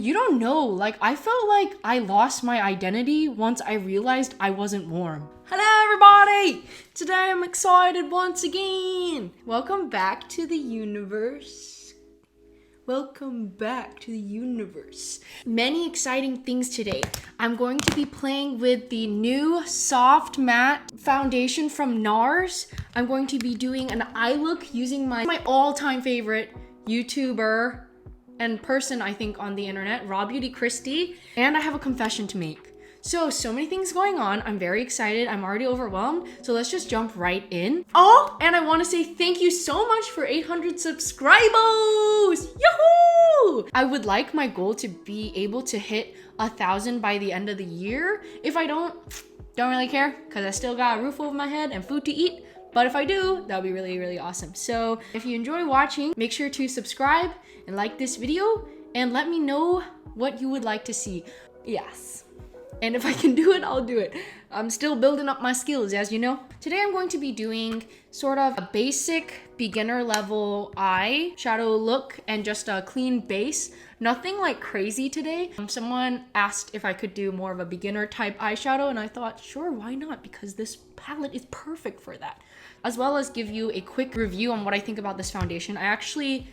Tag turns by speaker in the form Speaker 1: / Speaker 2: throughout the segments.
Speaker 1: And you don't know, like, I felt like I lost my identity once I realized I wasn't warm. Hello everybody! Today I'm excited once again! Welcome back to the universe. Welcome back to the universe. Many exciting things today. I'm going to be playing with the new Soft Matte Foundation from NARS. I'm going to be doing an eye look using my all-time favorite YouTuber and person, I think, on the internet, RAWBEAUTYKRISTI. And I have a confession to make. So many things going on. I'm very excited. I'm already overwhelmed. So let's just jump right in. Oh, and I want to say thank you so much for 800 subscribers. Yahoo! I would like my goal to be able to hit 1,000 by the end of the year. If I don't really care, because I still got a roof over my head and food to eat. But if I do, that'll be really, really awesome. So if you enjoy watching, make sure to subscribe and like this video and let me know what you would like to see. Yes. And if I can do it, I'll do it. I'm still building up my skills, as you know. Today I'm going to be doing sort of a basic beginner level eyeshadow look and just a clean base. Nothing like crazy today. Someone asked if I could do more of a beginner type eyeshadow and I thought, sure, why not? Because this palette is perfect for that. As well as give you a quick review on what I think about this foundation. I actually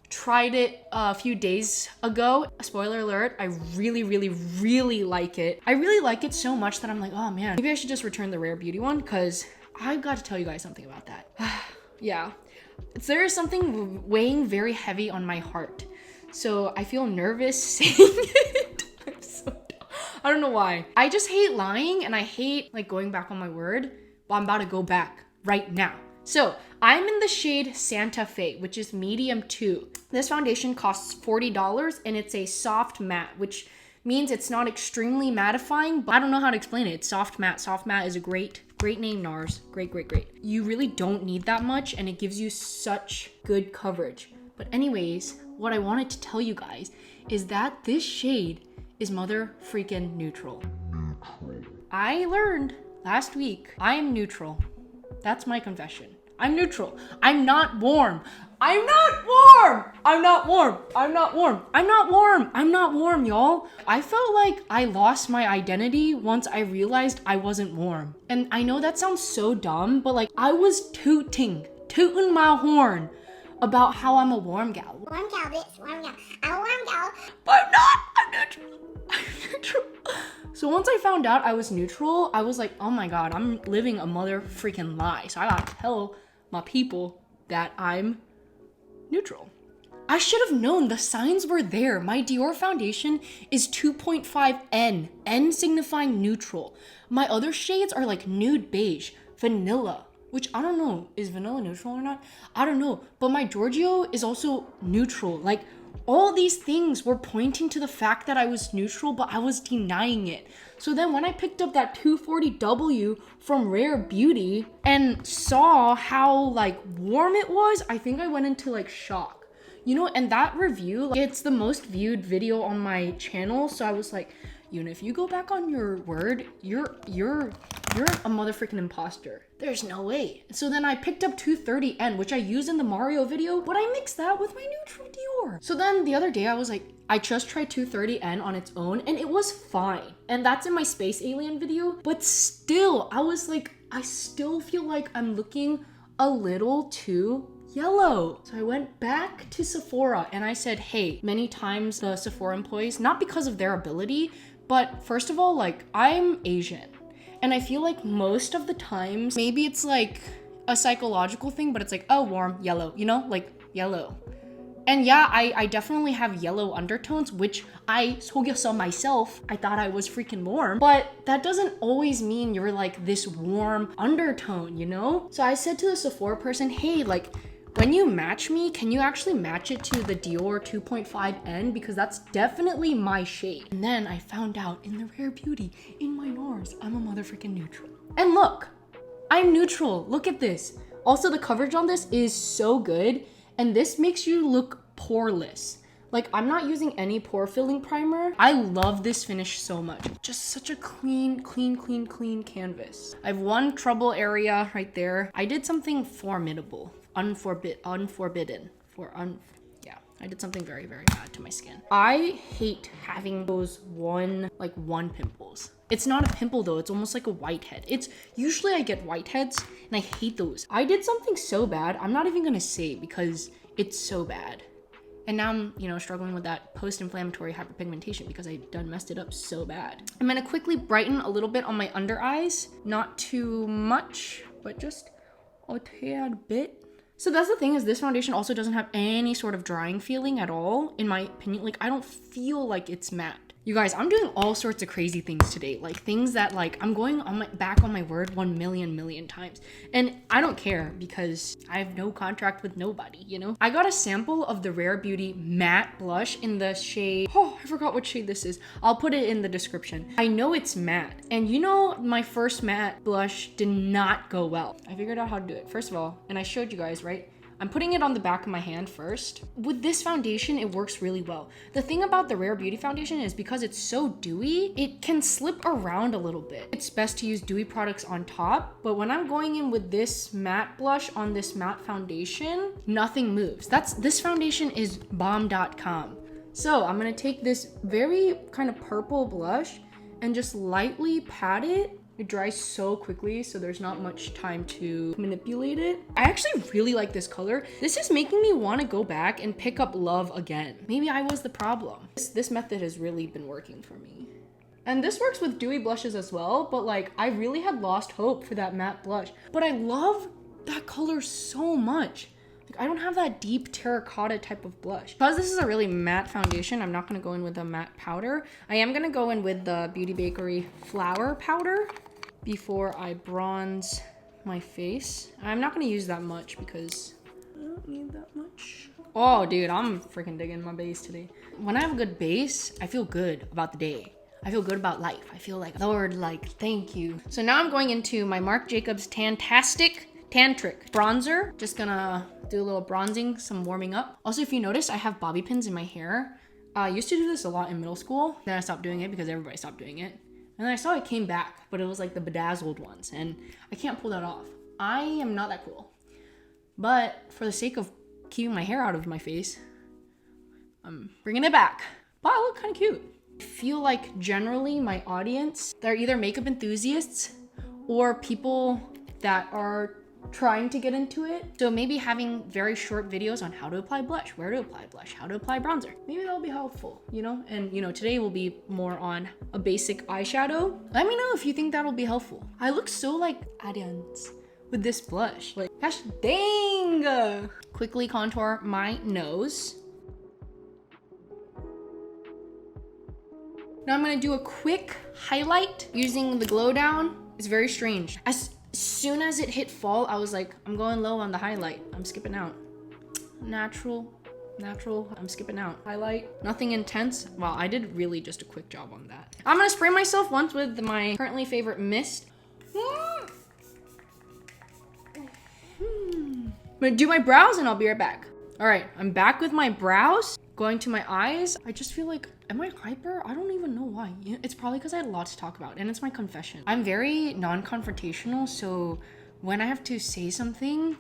Speaker 1: tried it a few days ago. Spoiler alert, I really like it. I really like it so much that I'm like, oh man, maybe I should just return the Rare Beauty one because I've got to tell you guys something about that. Yeah, there is something weighing very heavy on my heart. So I feel nervous saying it. I'm so dumb. I don't know why. I just hate lying and I hate like going back on my word, but I'm about to go back right now. So I'm in the shade Santa Fe, which is medium 2. This foundation costs $40 and it's a soft matte, which means it's not extremely mattifying, but I don't know how to explain it. It's soft matte. Soft matte is a great name, NARS. Great. You really don't need that much and it gives you such good coverage. But anyways, what I wanted to tell you guys is that this shade is mother freaking neutral. I learned last week I am neutral. That's my confession. I'm neutral. I'm not warm. I'm not warm. I'm not warm. I'm not warm. I'm not warm. I'm not warm, y'all. I felt like I lost my identity once I realized I wasn't warm. And I know that sounds so dumb, but like I was tooting my horn about how I'm a warm gal.
Speaker 2: Warm gal, bitch. Warm gal. I'm a warm gal.
Speaker 1: But I'm not. I'm neutral. I'm neutral. So once I found out I was neutral, I was like, oh my God, I'm living a mother freaking lie. So I gotta tell my people that I'm neutral. I should have known, the signs were there. My Dior foundation is 2.5 N, N signifying neutral. My other shades are like nude beige, vanilla, which I don't know, is vanilla neutral or not? I don't know, but my Giorgio is also neutral. Like all these things were pointing to the fact that I was neutral, but I was denying it. So then when I picked up that 240W from Rare Beauty and saw how like warm it was, I think I went into like shock. You know, and that review, like, it's the most viewed video on my channel. So I was like, you know, if you go back on your word, you're a motherfucking imposter. There's no way. So then I picked up 230N, which I used in the Mario video, but I mixed that with my neutral Dior. So then the other day I was like, I just tried 230N on its own and it was fine. And that's in my Space Alien video, but still, I was like, I still feel like I'm looking a little too yellow. So I went back to Sephora and I said, hey, many times the Sephora employees, not because of their ability, but first of all, like I'm Asian. And I feel like most of the times, maybe it's like a psychological thing, but it's like, oh, warm, yellow, you know, like yellow. And yeah, I definitely have yellow undertones, which I 속였어 myself. I thought I was freaking warm, but that doesn't always mean you're like this warm undertone, you know? So I said to the Sephora person, hey, like, when you match me, can you actually match it to the Dior 2.5N? Because that's definitely my shade. And then I found out in the Rare Beauty, in my NARS, I'm a motherfucking neutral. And look, I'm neutral. Look at this. Also, the coverage on this is so good. And this makes you look poreless. Like, I'm not using any pore filling primer. I love this finish so much. Just such a clean canvas. I have one trouble area right there. I did something formidable. Yeah. I did something very, very bad to my skin. I hate having those one pimples. It's not a pimple though, it's almost like a whitehead. It's usually I get whiteheads and I hate those. I did something so bad, I'm not even gonna say because it's so bad. And now I'm, you know, struggling with that post-inflammatory hyperpigmentation because I done messed it up so bad. I'm gonna quickly brighten a little bit on my under eyes. Not too much, but just a tad bit. So that's the thing, is this foundation also doesn't have any sort of drying feeling at all, in my opinion. Like, I don't feel like it's matte. You guys, I'm doing all sorts of crazy things today. Like things that like, I'm going on back on my word 1 million times. And I don't care because I have no contract with nobody, you know? I got a sample of the Rare Beauty matte blush in the shade, oh, I forgot what shade this is. I'll put it in the description. I know it's matte. And you know, my first matte blush did not go well. I figured out how to do it. First of all, and I showed you guys, right? I'm putting it on the back of my hand first. With this foundation, it works really well. The thing about the Rare Beauty foundation is because it's so dewy, it can slip around a little bit. It's best to use dewy products on top, but when I'm going in with this matte blush on this matte foundation, nothing moves. This foundation is bomb.com. So I'm gonna take this very kind of purple blush and just lightly pat it. It dries so quickly, so there's not much time to manipulate it. I actually really like this color. This is making me want to go back and pick up Love again. Maybe I was the problem. This method has really been working for me. And this works with dewy blushes as well, but like, I really had lost hope for that matte blush. But I love that color so much. Like, I don't have that deep terracotta type of blush. Because this is a really matte foundation, I'm not gonna go in with a matte powder. I am gonna go in with the Beauty Bakerie Flower Powder before I bronze my face. I'm not gonna use that much because I don't need that much. Oh, dude, I'm freaking digging my base today. When I have a good base, I feel good about the day. I feel good about life. I feel like, Lord, like, thank you. So now I'm going into my Marc Jacobs Tantric bronzer. Just gonna do a little bronzing, some warming up. Also, if you notice, I have bobby pins in my hair. I used to do this a lot in middle school. Then I stopped doing it because everybody stopped doing it. And then I saw it came back, but it was like the bedazzled ones, and I can't pull that off. I am not that cool. But for the sake of keeping my hair out of my face, I'm bringing it back. But I look kind of cute. I feel like generally my audience, they're either makeup enthusiasts or people that are trying to get into it. So maybe having very short videos on how to apply blush, where to apply blush, how to apply bronzer. Maybe that'll be helpful, you know? And you know, today will be more on a basic eyeshadow. Let me know if you think that'll be helpful. I look so like Arians with this blush. Like, gosh dang! Quickly contour my nose. Now I'm gonna do a quick highlight using the Glow Down. It's very strange. As soon as it hit fall, I was like, I'm going low on the highlight. I'm skipping out. Natural, I'm skipping out. Highlight, nothing intense. Wow, I did really just a quick job on that. I'm gonna spray myself once with my currently favorite mist. I'm gonna do my brows and I'll be right back. All right, I'm back with my brows. Going to my eyes. I just feel like, am I hyper? I don't even know why. It's probably because I had a lot to talk about and it's my confession. I'm very non-confrontational, so when I have to say something,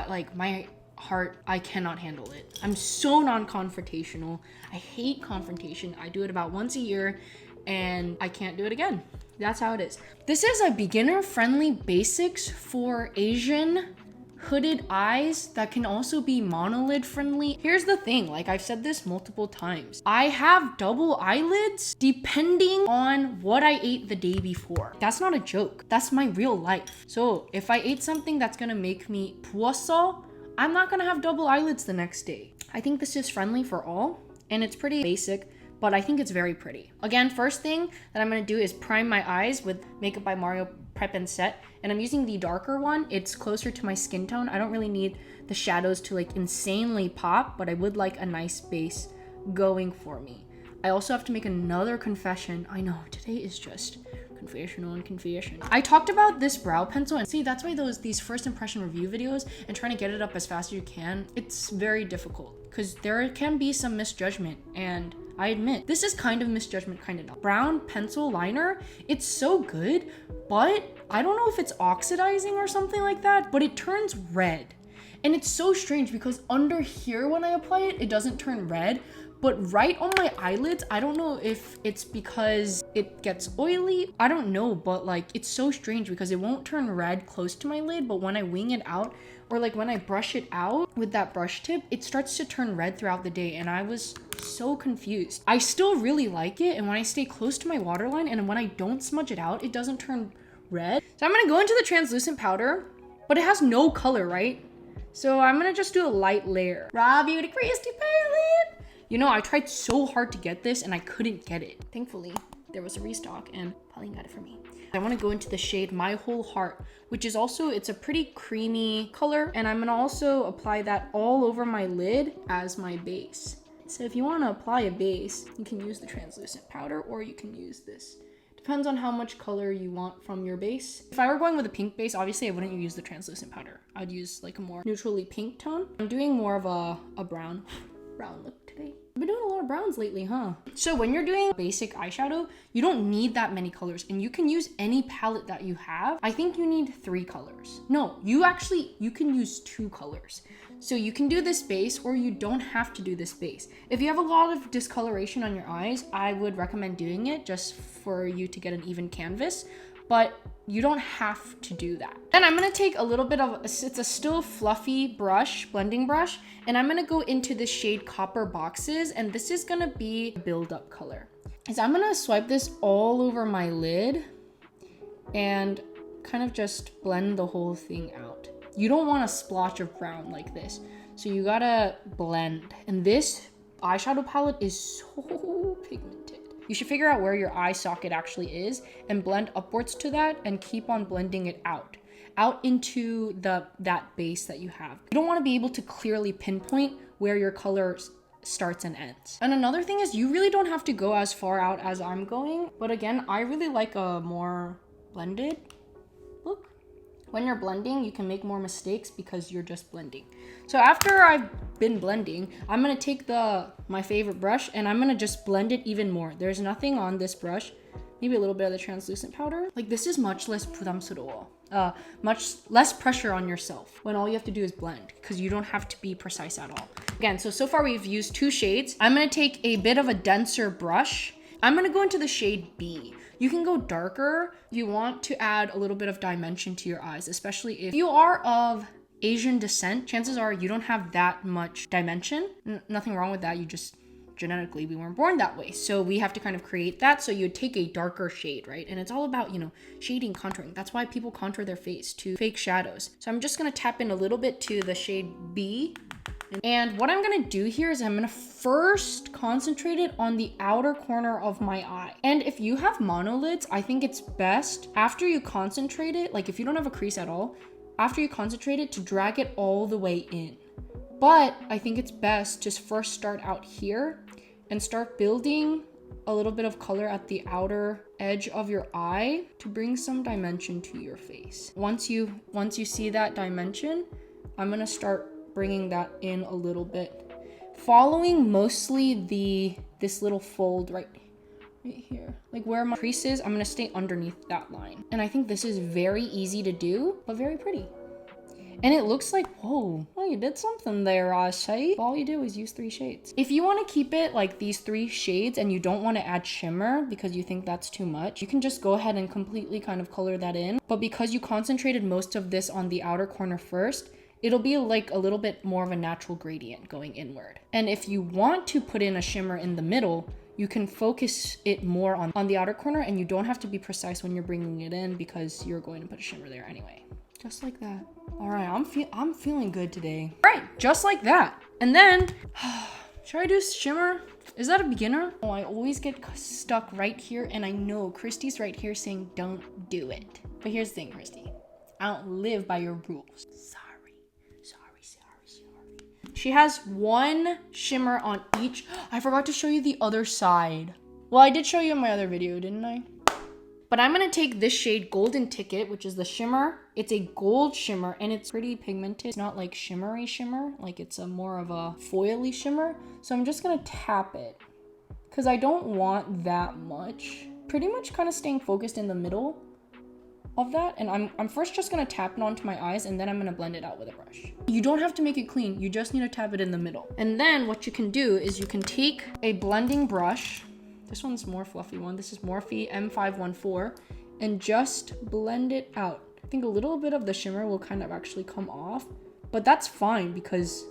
Speaker 1: like my heart, I cannot handle it. I'm so non-confrontational. I hate confrontation. I do it about once a year and I can't do it again. That's how it is. This is a beginner-friendly basics for Asian hooded eyes that can also be monolid friendly. Here's the thing, like I've said this multiple times. I have double eyelids depending on what I ate the day before. That's not a joke. That's my real life. So if I ate something that's gonna make me puasa, I'm not gonna have double eyelids the next day. I think this is friendly for all and it's pretty basic, but I think it's very pretty. Again, first thing that I'm gonna do is prime my eyes with Makeup by Mario Prep and Set, and I'm using the darker one. It's closer to my skin tone. I don't really need the shadows to like insanely pop, but I would like a nice base going for me. I also have to make another confession. I know, today is just confession on confession. I talked about this brow pencil, and see, that's why these first impression review videos and trying to get it up as fast as you can, it's very difficult because there can be some misjudgment, and I admit, this is kind of misjudgment, kind of not. Brown pencil liner, it's so good, but I don't know if it's oxidizing or something like that, but it turns red. And it's so strange because under here when I apply it, it doesn't turn red. But right on my eyelids, I don't know if it's because it gets oily. I don't know, but like it's so strange because it won't turn red close to my lid, but when I wing it out or like when I brush it out with that brush tip, it starts to turn red throughout the day, and I was so confused. I still really like it, and when I stay close to my waterline and when I don't smudge it out, it doesn't turn red. So I'm gonna go into the translucent powder, but it has no color, right? So I'm gonna just do a light layer. Raw Beauty Kristi palette. You know, I tried so hard to get this and I couldn't get it. Thankfully, there was a restock and Pauline got it for me. I want to go into the shade My Whole Heart, which is also, it's a pretty creamy color. And I'm going to also apply that all over my lid as my base. So if you want to apply a base, you can use the translucent powder or you can use this. Depends on how much color you want from your base. If I were going with a pink base, obviously I wouldn't use the translucent powder. I'd use like a more neutrally pink tone. I'm doing more of a brown look today. I've been doing a lot of browns lately, huh? So when you're doing basic eyeshadow, you don't need that many colors and you can use any palette that you have. I think you need 3 colors. No, you can use 2 colors. So you can do this base or you don't have to do this base. If you have a lot of discoloration on your eyes, I would recommend doing it just for you to get an even canvas, but you don't have to do that. Then I'm gonna take a little bit of, it's a still fluffy brush, blending brush, and I'm gonna go into the shade Copper Boxes, and this is gonna be a build-up color. So I'm gonna swipe this all over my lid and kind of just blend the whole thing out. You don't want a splotch of brown like this, so you gotta blend. And this eyeshadow palette is so pigmented. You should figure out where your eye socket actually is and blend upwards to that and keep on blending it out into that base that you have. You don't want to be able to clearly pinpoint where your color starts and ends. And another thing is you really don't have to go as far out as I'm going. But again, I really like a more blended look. When you're blending, you can make more mistakes because you're just blending. So after I've been blending, I'm gonna take my favorite brush and I'm gonna just blend it even more. There's nothing on this brush, maybe a little bit of the translucent powder. Like this is much less 부담스러워. Much less pressure on yourself when all you have to do is blend because you don't have to be precise at all. Again, so far we've used 2 shades. I'm gonna take a bit of a denser brush. I'm gonna go into the shade B. You can go darker. You want to add a little bit of dimension to your eyes, especially if you are of Asian descent. Chances are you don't have that much dimension. Nothing wrong with that. You just genetically, we weren't born that way. So we have to kind of create that. So you'd take a darker shade, right? And it's all about, you know, shading, contouring. That's why people contour their face to fake shadows. So I'm just gonna tap in a little bit to the shade B. And what I'm gonna do here is I'm gonna first concentrate it on the outer corner of my eye. And if you have monolids, I think it's best after you concentrate it, like if you don't have a crease at all, after you concentrate it to drag it all the way in. But I think it's best to first start out here and start building a little bit of color at the outer edge of your eye to bring some dimension to your face. Once you see that dimension, I'm gonna start bringing that in a little bit, following mostly this little fold right here, like where my crease is. I'm gonna stay underneath that line, and I think this is very easy to do but very pretty. And it looks like, whoa, well, you did something there, Saem. All you do is use 3 shades. If you want to keep it like these 3 shades and you don't want to add shimmer because you think that's too much, you can just go ahead and completely kind of color that in. But because you concentrated most of this on the outer corner first, it'll be like a little bit more of a natural gradient going inward. And if you want to put in a shimmer in the middle, you can focus it more on the outer corner, and you don't have to be precise when you're bringing it in because you're going to put a shimmer there anyway. Just like that. All right, I'm feeling good today. All right, just like that. And then, should I do shimmer? Is that a beginner? Oh, I always get stuck right here, and I know Kristi's right here saying don't do it. But here's the thing, Kristi. I don't live by your rules. Sorry. She has 1 shimmer on each. I forgot to show you the other side. Well, I did show you in my other video, didn't I? But I'm gonna take this shade Golden Ticket, which is the shimmer. It's a gold shimmer and it's pretty pigmented. It's not like shimmery shimmer, like it's a more of a foily shimmer. So I'm just gonna tap it because I don't want that much. Pretty much kind of staying focused in the middle of that, and I'm first just gonna tap it onto my eyes, and then I'm gonna blend it out with a brush. You don't have to make it clean, you just need to tap it in the middle. And then what you can do is you can take a blending brush, this one's more fluffy one, this is Morphe M514, and just blend it out. I think a little bit of the shimmer will kind of actually come off, but that's fine because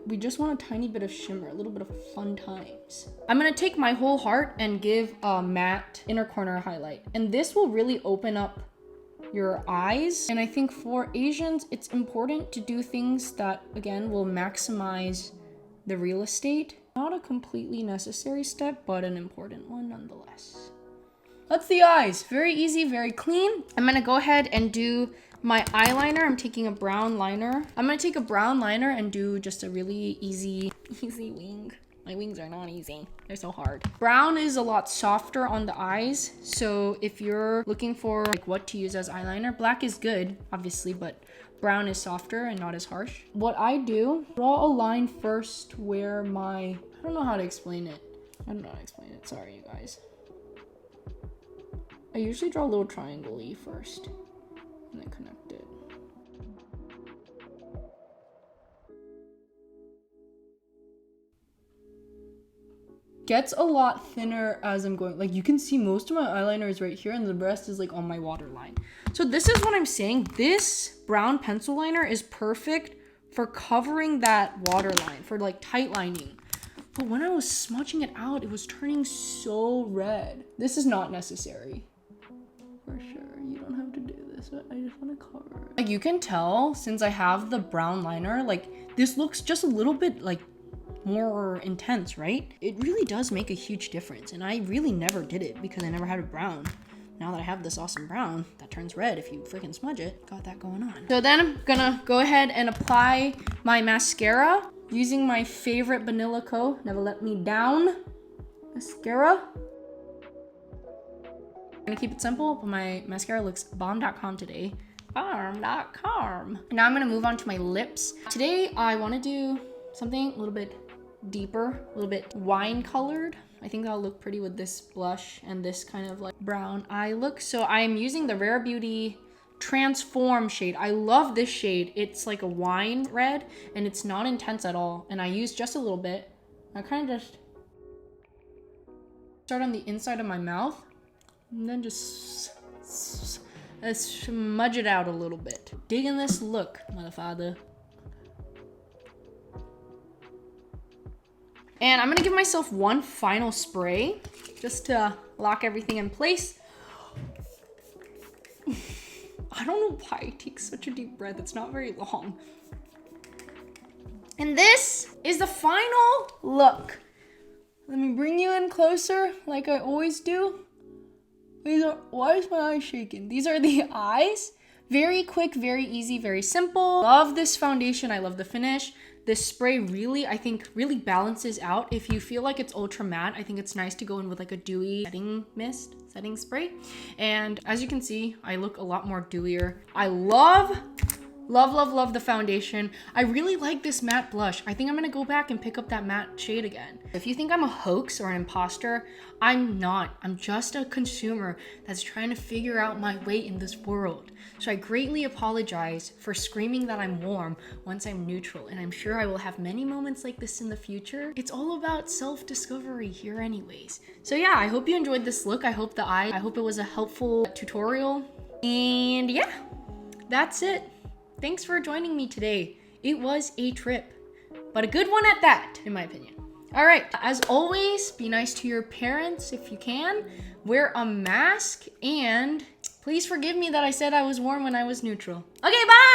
Speaker 1: we just want a tiny bit of shimmer, a little bit of fun times. I'm gonna take my whole heart and give a matte inner corner highlight, and this will really open up your eyes. And I think for Asians, it's important to do things that, again, will maximize the real estate. Not a completely necessary step, but an important one nonetheless. That's the eyes. Very easy, very clean. I'm gonna go ahead and do my eyeliner. I'm taking a brown liner. I'm gonna take a brown liner and do just a really easy wing. My wings are not easy. They're so hard. Brown is a lot softer on the eyes. So if you're looking for like what to use as eyeliner, black is good, obviously, but brown is softer and not as harsh. What I do, draw a line first where I don't know how to explain it. Sorry, you guys. I usually draw a little triangle-y first and then connect it. Gets a lot thinner as I'm going. Like you can see most of my eyeliner is right here and the rest is like on my waterline. So this is what I'm saying. This brown pencil liner is perfect for covering that waterline, for like tight lining. But when I was smudging it out, it was turning so red. This is not necessary. For sure, you don't have to do this, but I just want to cover it. Like you can tell, since I have the brown liner, like this looks just a little bit like more intense, right? It really does make a huge difference, and I really never did it because I never had a brown. Now that I have this awesome brown that turns red if you freaking smudge it, got that going on. So then I'm gonna go ahead and apply my mascara using my favorite Vanilla Co. Never Let Me Down mascara. I'm gonna keep it simple, but my mascara looks bomb.com today. Bomb.com. Now I'm gonna move on to my lips. Today I wanna do something a little bit deeper, a little bit wine colored. I think that'll look pretty with this blush and this kind of like brown eye look. So I'm using the Rare Beauty Transform shade. I love this shade. It's like a wine red and it's not intense at all. And I use just a little bit. I kind of just start on the inside of my mouth and then just smudge it out a little bit. Digging this look, motherfucker. And I'm gonna give myself one final spray just to lock everything in place. I don't know why I take such a deep breath. It's not very long. And this is the final look. Let me bring you in closer like I always do. Why is my eye shaking? These are the eyes. Very quick, very easy, very simple. Love this foundation. I love the finish. This spray really, I think, really balances out. If you feel like it's ultra matte, I think it's nice to go in with like a dewy setting spray. And as you can see, I look a lot more dewier. I love the foundation. I really like this matte blush. I think I'm gonna go back and pick up that matte shade again. If you think I'm a hoax or an imposter, I'm not. I'm just a consumer that's trying to figure out my way in this world. So I greatly apologize for screaming that I'm warm once I'm neutral, and I'm sure I will have many moments like this in the future. It's all about self-discovery here anyways. So yeah, I hope you enjoyed this look. I hope it was a helpful tutorial. And yeah, that's it. Thanks for joining me today. It was a trip, but a good one at that, in my opinion. All right, as always, be nice to your parents if you can. Wear a mask, and please forgive me that I said I was warm when I was neutral. Okay, bye!